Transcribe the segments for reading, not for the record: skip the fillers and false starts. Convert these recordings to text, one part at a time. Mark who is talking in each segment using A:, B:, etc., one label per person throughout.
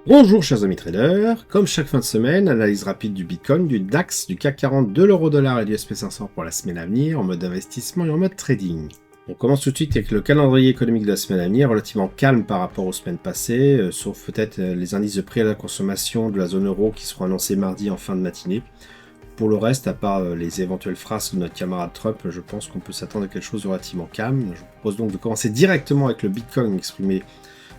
A: Bonjour chers amis traders, comme chaque fin de semaine, analyse rapide du Bitcoin, du DAX, du CAC 40, de l'euro-dollar et du SP500 pour la semaine à venir, en mode investissement et en mode trading. On commence tout de suite avec le calendrier économique de la semaine à venir, relativement calme par rapport aux semaines passées, sauf peut-être les indices de prix à la consommation de la zone euro qui seront annoncés mardi en fin de matinée. Pour le reste, à part les éventuelles phrases de notre camarade Trump, je pense qu'on peut s'attendre à quelque chose de relativement calme. Je vous propose donc de commencer directement avec le Bitcoin exprimé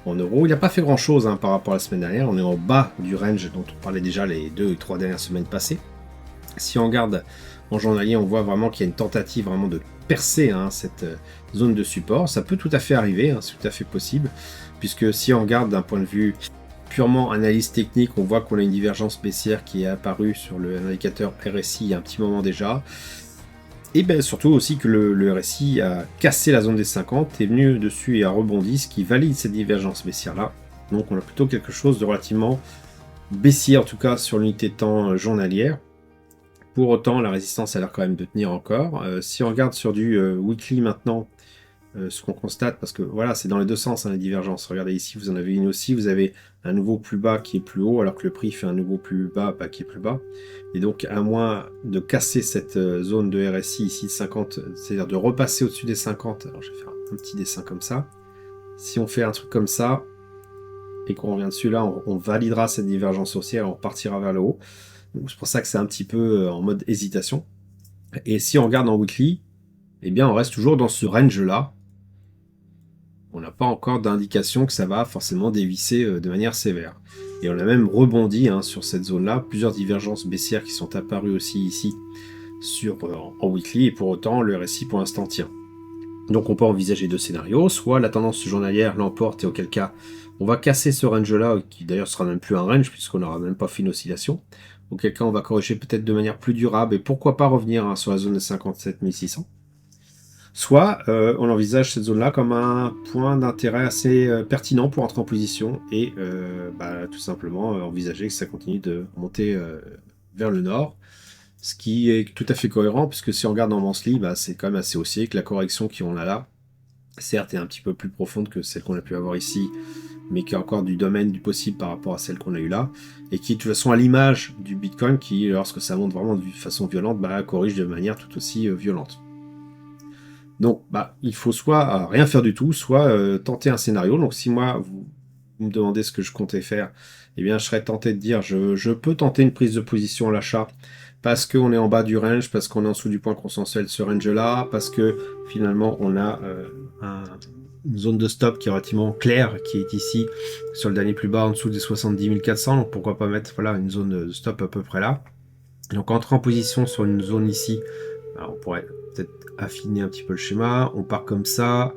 A: en euros. Il n'a pas fait grand chose par rapport à la semaine dernière, on est en bas du range dont on parlait déjà les 2 ou 3 dernières semaines passées. Si on regarde en journalier, on voit vraiment qu'il y a une tentative vraiment de percer cette zone de support. Ça peut tout à fait arriver, c'est tout à fait possible, puisque si on regarde d'un point de vue purement analyse technique, on voit qu'on a une divergence baissière qui est apparue sur le indicateur RSI il y a un petit moment déjà. Et bien surtout aussi que le RSI a cassé la zone des 50, est venu dessus et a rebondi, ce qui valide cette divergence baissière-là. Donc on a plutôt quelque chose de relativement baissier, en tout cas sur l'unité de temps journalière. Pour autant, la résistance a l'air quand même de tenir encore. Si on regarde sur du weekly maintenant, ce qu'on constate, parce que voilà, c'est dans les deux sens les divergences. Regardez ici, vous en avez une aussi, vous avez un nouveau plus bas qui est plus haut, alors que le prix fait un nouveau plus bas qui est plus bas. Et donc, à moins de casser cette zone de RSI ici de 50, c'est-à-dire de repasser au-dessus des 50, alors je vais faire un petit dessin comme ça. Si on fait un truc comme ça, et qu'on revient dessus là, on validera cette divergence haussière, on partira vers le haut. C'est pour ça que c'est un petit peu en mode hésitation. Et si on regarde en weekly, eh bien on reste toujours dans ce range-là. On n'a pas encore d'indication que ça va forcément dévisser de manière sévère. Et on a même rebondi sur cette zone-là, plusieurs divergences baissières qui sont apparues aussi ici en weekly, et pour autant le RSI pour l'instant tient. Donc on peut envisager deux scénarios, soit la tendance journalière l'emporte et auquel cas on va casser ce range-là, qui d'ailleurs sera même plus un range puisqu'on n'aura même pas fait une oscillation, auquel cas on va corriger peut-être de manière plus durable et pourquoi pas revenir sur la zone de 57 600. Soit on envisage cette zone-là comme un point d'intérêt assez pertinent pour entrer en position et tout simplement envisager que ça continue de monter vers le nord, ce qui est tout à fait cohérent puisque si on regarde en monthly, c'est quand même assez haussier, que la correction qu'on a là, certes est un petit peu plus profonde que celle qu'on a pu avoir ici, mais qui est encore du domaine du possible par rapport à celle qu'on a eue là, et qui de toute façon à l'image du Bitcoin qui, lorsque ça monte vraiment de façon violente, corrige de manière tout aussi violente. Donc, il faut soit rien faire du tout, soit tenter un scénario. Donc, si moi, vous me demandez ce que je comptais faire, eh bien, je serais tenté de dire, je peux tenter une prise de position à l'achat parce qu'on est en bas du range, parce qu'on est en dessous du point consensuel de ce range-là, parce que finalement, on a une zone de stop qui est relativement claire, qui est ici, sur le dernier plus bas, en dessous des 70 400. Donc, pourquoi pas mettre une zone de stop à peu près là. Donc, entrer en position sur une zone ici, alors on pourrait peut-être affiner un petit peu le schéma, on part comme ça,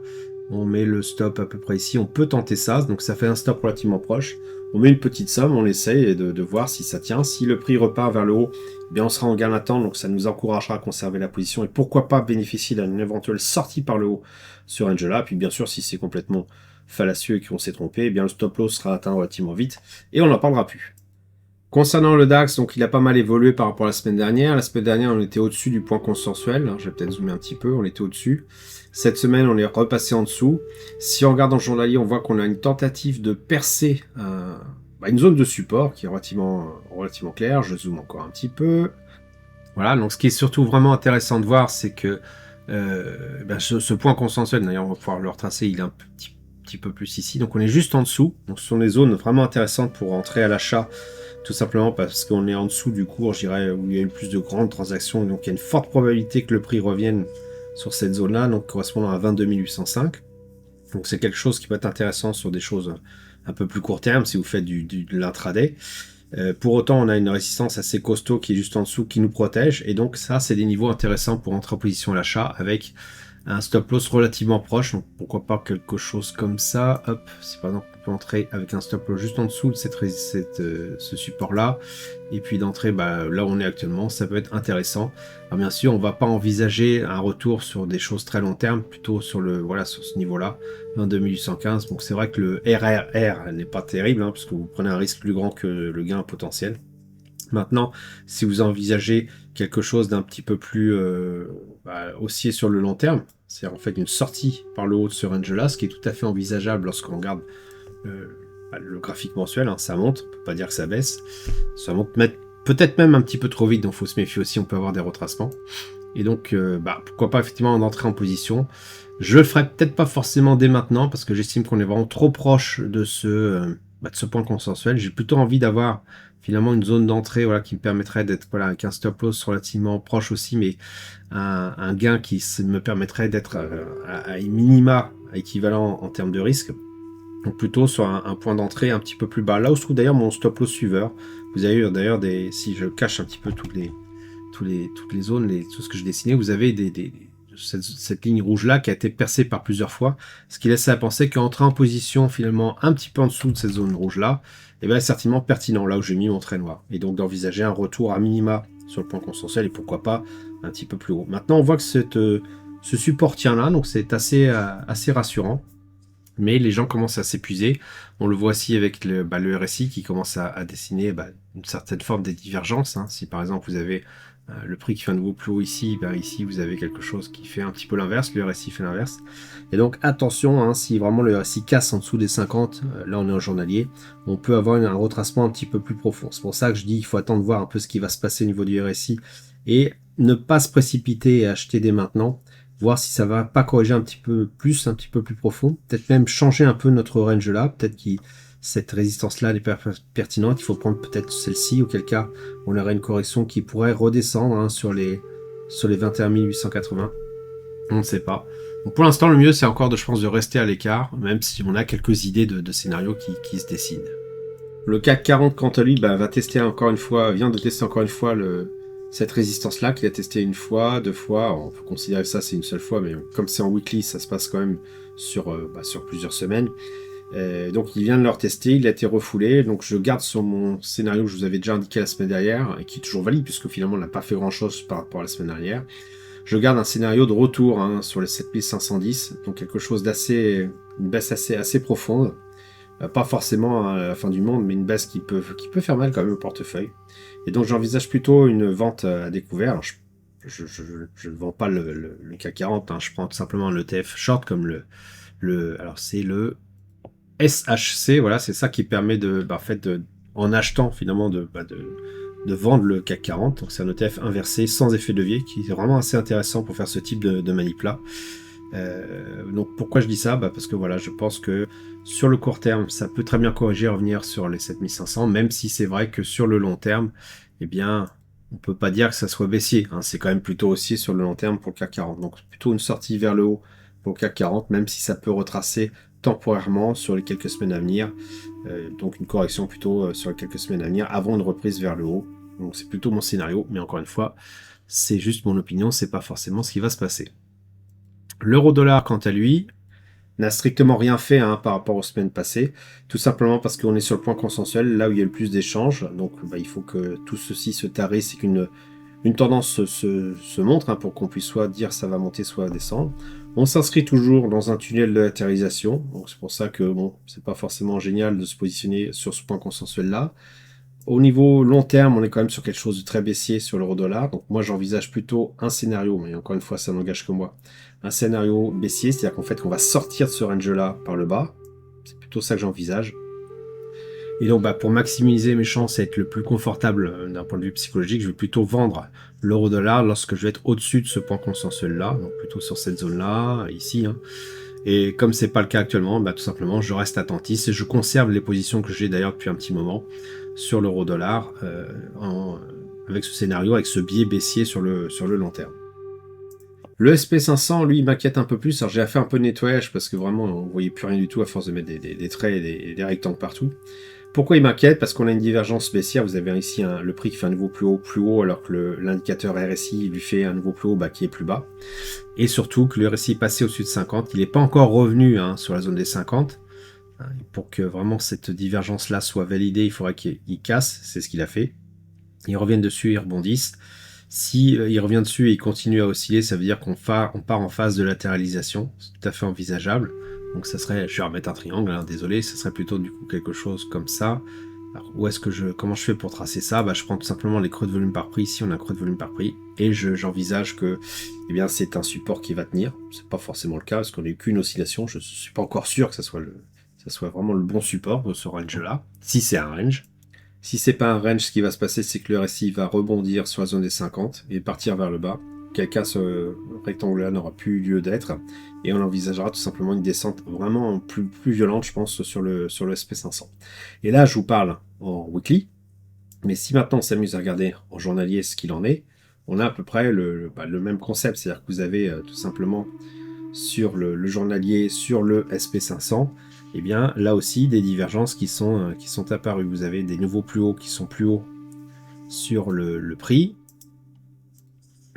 A: on met le stop à peu près ici, on peut tenter ça, donc ça fait un stop relativement proche, on met une petite somme, on essaye de voir si ça tient, si le prix repart vers le haut, eh bien on sera en gain latent, donc ça nous encouragera à conserver la position, et pourquoi pas bénéficier d'une éventuelle sortie par le haut sur range là, puis bien sûr si c'est complètement fallacieux et qu'on s'est trompé, eh bien le stop loss sera atteint relativement vite, et on n'en parlera plus. Concernant le DAX, donc il a pas mal évolué par rapport à la semaine dernière. La semaine dernière, on était au-dessus du point consensuel. Je vais peut-être zoomer un petit peu, on était au-dessus. Cette semaine, on est repassé en dessous. Si on regarde en journalier, on voit qu'on a une tentative de percer une zone de support qui est relativement claire. Je zoome encore un petit peu. Voilà, donc ce qui est surtout vraiment intéressant de voir, c'est que ce point consensuel, d'ailleurs on va pouvoir le retracer, il est un petit peu plus ici. Donc on est juste en dessous. Donc ce sont des zones vraiment intéressantes pour entrer à l'achat. Tout simplement parce qu'on est en dessous du cours, je dirais, où il y a eu plus de grandes transactions, donc il y a une forte probabilité que le prix revienne sur cette zone-là, donc correspondant à 22 805. Donc c'est quelque chose qui peut être intéressant sur des choses un peu plus court terme, si vous faites de l'intraday. Pour autant, on a une résistance assez costaud qui est juste en dessous, qui nous protège, et donc ça, c'est des niveaux intéressants pour entrer en position à l'achat, avec un stop loss relativement proche, donc pourquoi pas quelque chose comme ça. Hop, si par exemple on peut entrer avec un stop loss juste en dessous de ce support là, et puis d'entrer là où on est actuellement, ça peut être intéressant. Alors bien sûr, on va pas envisager un retour sur des choses très long terme, plutôt sur sur ce niveau là, 22 815. Donc c'est vrai que le RRR n'est pas terrible, puisque vous prenez un risque plus grand que le gain potentiel. Maintenant, si vous envisagez quelque chose d'un petit peu plus haussier sur le long terme, c'est en fait une sortie par le haut de ce range-là, ce qui est tout à fait envisageable lorsqu'on regarde le graphique mensuel, hein, ça monte, on peut pas dire que ça baisse. Ça monte peut-être même un petit peu trop vite, donc il faut se méfier aussi, on peut avoir des retracements. Et donc, pourquoi pas effectivement en entrer en position. Je le ferai peut-être pas forcément dès maintenant, parce que j'estime qu'on est vraiment trop proche de ce point consensuel. J'ai plutôt envie d'avoir finalement une zone d'entrée qui me permettrait d'être avec un stop loss relativement proche aussi, mais un gain qui me permettrait d'être à minima équivalent en termes de risque. Donc plutôt sur un point d'entrée un petit peu plus bas. Là où se trouve d'ailleurs mon stop loss suiveur. Vous avez eu d'ailleurs si je cache un petit peu toutes les zones, tout ce que je dessinais, vous avez cette ligne rouge là qui a été percée par plusieurs fois, ce qui laisse à penser qu'entrer en position finalement un petit peu en dessous de cette zone rouge là, est certainement pertinent, là où j'ai mis mon trait noir, et donc d'envisager un retour à minima sur le point consensuel et pourquoi pas un petit peu plus haut. Maintenant on voit que ce support tient là, donc c'est assez rassurant. Mais les gens commencent à s'épuiser. On le voit aussi avec le RSI qui commence à dessiner une certaine forme de divergence. Hein. Si par exemple vous avez le prix qui fait un nouveau plus haut ici, ici vous avez quelque chose qui fait un petit peu l'inverse, le RSI fait l'inverse. Et donc attention, hein, si vraiment le RSI casse en dessous des 50, là on est en journalier, on peut avoir un retracement un petit peu plus profond. C'est pour ça que je dis qu'il faut attendre de voir un peu ce qui va se passer au niveau du RSI et ne pas se précipiter et acheter dès maintenant. Voir si ça va pas corriger un petit peu plus profond, peut-être même changer un peu notre range là, peut-être que cette résistance là n'est pas pertinente, il faut prendre peut-être celle-ci, auquel cas on aurait une correction qui pourrait redescendre sur les 21 880, on ne sait pas. Donc pour l'instant le mieux c'est encore de rester à l'écart, même si on a quelques idées de scénarios qui se dessinent. Le CAC 40 quant à lui vient de tester encore une fois cette résistance-là qu'il a testé une fois, deux fois, on peut considérer que ça c'est une seule fois, mais comme c'est en weekly, ça se passe quand même sur plusieurs semaines. Donc il vient de le retester, il a été refoulé, donc je garde sur mon scénario que je vous avais déjà indiqué la semaine dernière, et qui est toujours valide, puisque finalement on n'a pas fait grand-chose par rapport à la semaine dernière. Je garde un scénario de retour sur les 7510, donc quelque chose une baisse assez profonde. Pas forcément à la fin du monde, mais une baisse qui peut faire mal quand même au portefeuille. Et donc j'envisage plutôt une vente à découvert. Alors, je ne vends pas le CAC 40, hein, je prends tout simplement un ETF short comme alors c'est le SHC, voilà, c'est ça qui permet en achetant finalement de vendre le CAC 40. Donc c'est un ETF inversé sans effet de levier qui est vraiment assez intéressant pour faire ce type de manip là. Donc pourquoi je dis ça, parce que je pense que sur le court terme ça peut très bien corriger, revenir sur les 7500, même si c'est vrai que sur le long terme on peut pas dire que ça soit baissier, hein. C'est quand même plutôt haussier sur le long terme pour le CAC 40, donc plutôt une sortie vers le haut pour le CAC 40, même si ça peut retracer temporairement sur les quelques semaines à venir, donc une correction plutôt sur les quelques semaines à venir avant une reprise vers le haut. Donc c'est plutôt mon scénario, mais encore une fois c'est juste mon opinion, c'est pas forcément ce qui va se passer. L'euro-dollar, quant à lui, n'a strictement rien fait par rapport aux semaines passées, tout simplement parce qu'on est sur le point consensuel, là où il y a le plus d'échanges, donc il faut que tout ceci se tarisse et qu'une tendance se montre, pour qu'on puisse soit dire ça va monter, soit descendre. On s'inscrit toujours dans un tunnel de latérisation, donc c'est pour ça que c'est pas forcément génial de se positionner sur ce point consensuel là. Au niveau long terme, on est quand même sur quelque chose de très baissier sur l'euro-dollar. Donc moi, j'envisage plutôt un scénario, mais encore une fois, ça n'engage que moi. Un scénario baissier, c'est-à-dire qu'en fait, qu'on va sortir de ce range-là par le bas. C'est plutôt ça que j'envisage. Et donc, pour maximiser mes chances et être le plus confortable d'un point de vue psychologique, je vais plutôt vendre l'euro-dollar lorsque je vais être au-dessus de ce point consensuel-là. Donc plutôt sur cette zone-là, ici. Et comme c'est pas le cas actuellement, tout simplement, je reste attentiste et je conserve les positions que j'ai d'ailleurs depuis un petit moment sur l'euro-dollar, avec ce scénario, avec ce biais baissier sur le long terme. Le SP500, lui, m'inquiète un peu plus. Alors j'ai fait un peu de nettoyage parce que vraiment, on ne voyait plus rien du tout à force de mettre des traits et des rectangles partout. Pourquoi il m'inquiète? Parce qu'on a une divergence baissière. Vous avez ici le prix qui fait un nouveau plus haut, alors que l'indicateur RSI lui fait un nouveau plus haut qui est plus bas. Et surtout que le RSI est passé au-dessus de 50. Il n'est pas encore revenu sur la zone des 50. Pour que vraiment cette divergence-là soit validée, il faudrait qu'il casse, c'est ce qu'il a fait. Il revient dessus, il rebondisse. Si il revient dessus et il continue à osciller, ça veut dire qu'on part en phase de latéralisation. C'est tout à fait envisageable. Donc ça serait, je vais remettre un triangle, désolé, ça serait plutôt du coup quelque chose comme ça. Alors comment je fais pour tracer ça? Je prends tout simplement les creux de volume par prix. Ici on a un creux de volume par prix et j'envisage que c'est un support qui va tenir. C'est pas forcément le cas parce qu'on n'a eu qu'une oscillation. Je suis pas encore sûr que ça soit ça soit vraiment le bon support pour ce range-là, si c'est un range. Si c'est pas un range, ce qui va se passer, c'est que le RSI va rebondir sur la zone des 50 et partir vers le bas. Quel cas ce rectangle-là n'aura plus lieu d'être, et on envisagera tout simplement une descente vraiment plus violente, je pense, sur le SP500. Et là, je vous parle en weekly, mais si maintenant on s'amuse à regarder en journalier ce qu'il en est, on a à peu près le même concept, c'est-à-dire que vous avez tout simplement sur le journalier, sur le SP500, et bien là aussi des divergences qui sont apparues. Vous avez des nouveaux plus hauts qui sont plus hauts sur le prix.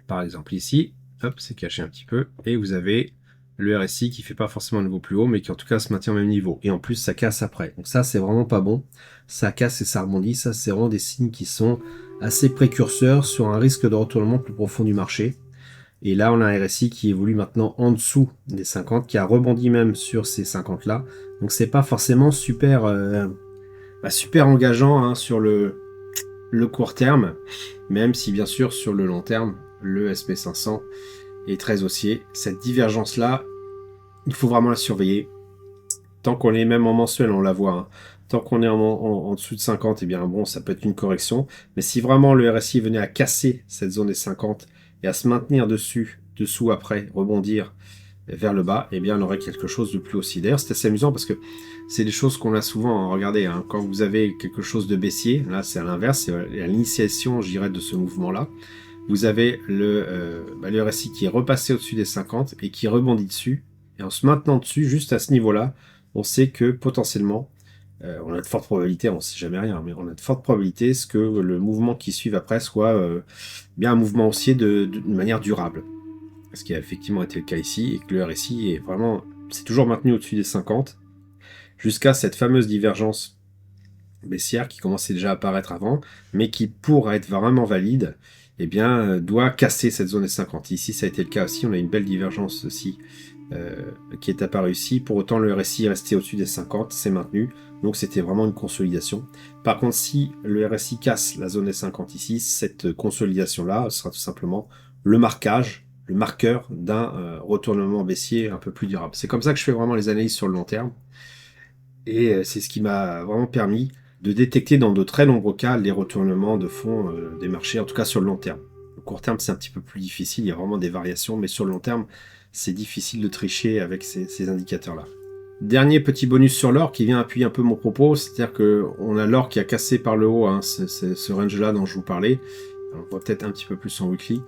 A: Par exemple ici, hop, c'est caché un petit peu, et vous avez le RSI qui fait pas forcément un niveau plus haut, mais qui en tout cas se maintient au même niveau. Et en plus, ça casse après. Donc ça, c'est vraiment pas bon. Ça casse et ça rebondit. Ça, c'est vraiment des signes qui sont assez précurseurs sur un risque de retournement plus profond du marché. Et là, on a un RSI qui évolue maintenant en dessous des 50, qui a rebondi même sur ces 50-là. Donc c'est pas forcément super engageant hein, sur le court terme, même si bien sûr sur le long terme, le SP500 est très haussier. Cette divergence-là, il faut vraiment la surveiller. Tant qu'on est même en mensuel, on la voit. Hein. Tant qu'on est en dessous de 50, eh bien bon, ça peut être une correction. Mais si vraiment le RSI venait à casser cette zone des 50 et à se maintenir dessous après, rebondir vers le bas, eh bien on aurait quelque chose de plus haussier. D'ailleurs, c'est assez amusant parce que c'est des choses qu'on a souvent. Regardez, hein, quand vous avez quelque chose de baissier, là c'est à l'inverse, c'est à l'initiation, je dirais, de ce mouvement-là. Vous avez le RSI qui est repassé au-dessus des 50 et qui rebondit dessus. Et en se maintenant dessus, juste à ce niveau-là, on sait que potentiellement, on a de fortes probabilités, on ne sait jamais rien, mais on a de fortes probabilités que le mouvement qui suive après soit bien un mouvement haussier de manière durable. Ce qui a effectivement été le cas ici, et que le RSI est vraiment, c'est toujours maintenu au-dessus des 50, jusqu'à cette fameuse divergence baissière qui commençait déjà à apparaître avant, mais qui, pour être vraiment valide, eh bien, doit casser cette zone des 50. Ici, ça a été le cas aussi, on a une belle divergence aussi qui est apparue ici. Pour autant, le RSI est resté au-dessus des 50, c'est maintenu, donc c'était vraiment une consolidation. Par contre, si le RSI casse la zone des 50 ici, cette consolidation-là sera tout simplement le marqueur d'un retournement baissier un peu plus durable. C'est comme ça que je fais vraiment les analyses sur le long terme, et c'est ce qui m'a vraiment permis de détecter dans de très nombreux cas les retournements de fond des marchés, en tout cas sur le long terme. Le court terme, c'est un petit peu plus difficile, il y a vraiment des variations, mais sur le long terme, c'est difficile de tricher avec ces indicateurs-là. Dernier petit bonus sur l'or qui vient appuyer un peu mon propos, c'est-à-dire qu'on a l'or qui a cassé par le haut, hein, ce range-là dont je vous parlais, on voit peut-être un petit peu plus en weekly,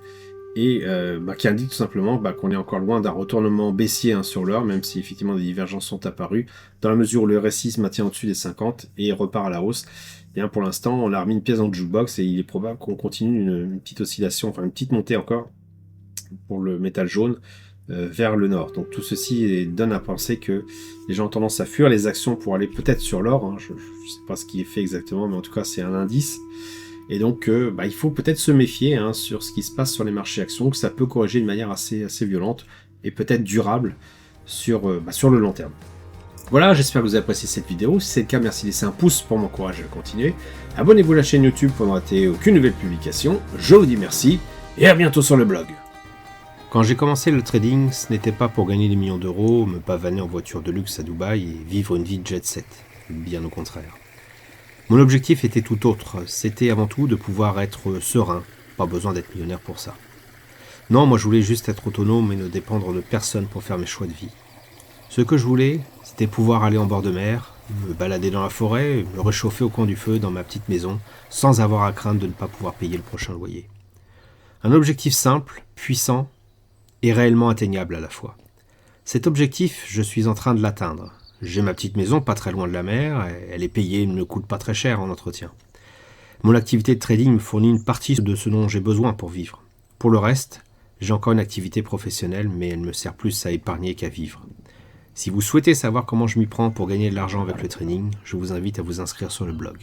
A: et qui indique tout simplement qu'on est encore loin d'un retournement baissier hein, sur l'or, même si effectivement des divergences sont apparues, dans la mesure où le RSI se maintient au-dessus des 50 et repart à la hausse. Bien, pour l'instant, on a remis une pièce dans le jukebox et il est probable qu'on continue une petite oscillation, enfin une petite montée encore pour le métal jaune vers le nord. Donc tout ceci donne à penser que les gens ont tendance à fuir les actions pour aller peut-être sur l'or. Hein. Je ne sais pas ce qui est fait exactement, mais en tout cas c'est un indice. Et donc, il faut peut-être se méfier hein, sur ce qui se passe sur les marchés actions, que ça peut corriger de manière assez violente et peut-être durable sur le long terme. Voilà, j'espère que vous avez apprécié cette vidéo. Si c'est le cas, merci de laisser un pouce pour m'encourager à continuer. Abonnez-vous à la chaîne YouTube pour ne rater aucune nouvelle publication. Je vous dis merci et à bientôt sur le blog. Quand j'ai commencé le trading, ce n'était pas pour gagner des millions d'euros, me pavaner en voiture de luxe à Dubaï et vivre une vie de jet set. Bien au contraire. Mon objectif était tout autre, c'était avant tout de pouvoir être serein, pas besoin d'être millionnaire pour ça. Non, moi je voulais juste être autonome et ne dépendre de personne pour faire mes choix de vie. Ce que je voulais, c'était pouvoir aller en bord de mer, me balader dans la forêt, me réchauffer au coin du feu dans ma petite maison, sans avoir à craindre de ne pas pouvoir payer le prochain loyer. Un objectif simple, puissant et réellement atteignable à la fois. Cet objectif, je suis en train de l'atteindre. J'ai ma petite maison pas très loin de la mer, elle est payée, elle ne coûte pas très cher en entretien. Mon activité de trading me fournit une partie de ce dont j'ai besoin pour vivre. Pour le reste, j'ai encore une activité professionnelle, mais elle me sert plus à épargner qu'à vivre. Si vous souhaitez savoir comment je m'y prends pour gagner de l'argent avec le trading, je vous invite à vous inscrire sur le blog.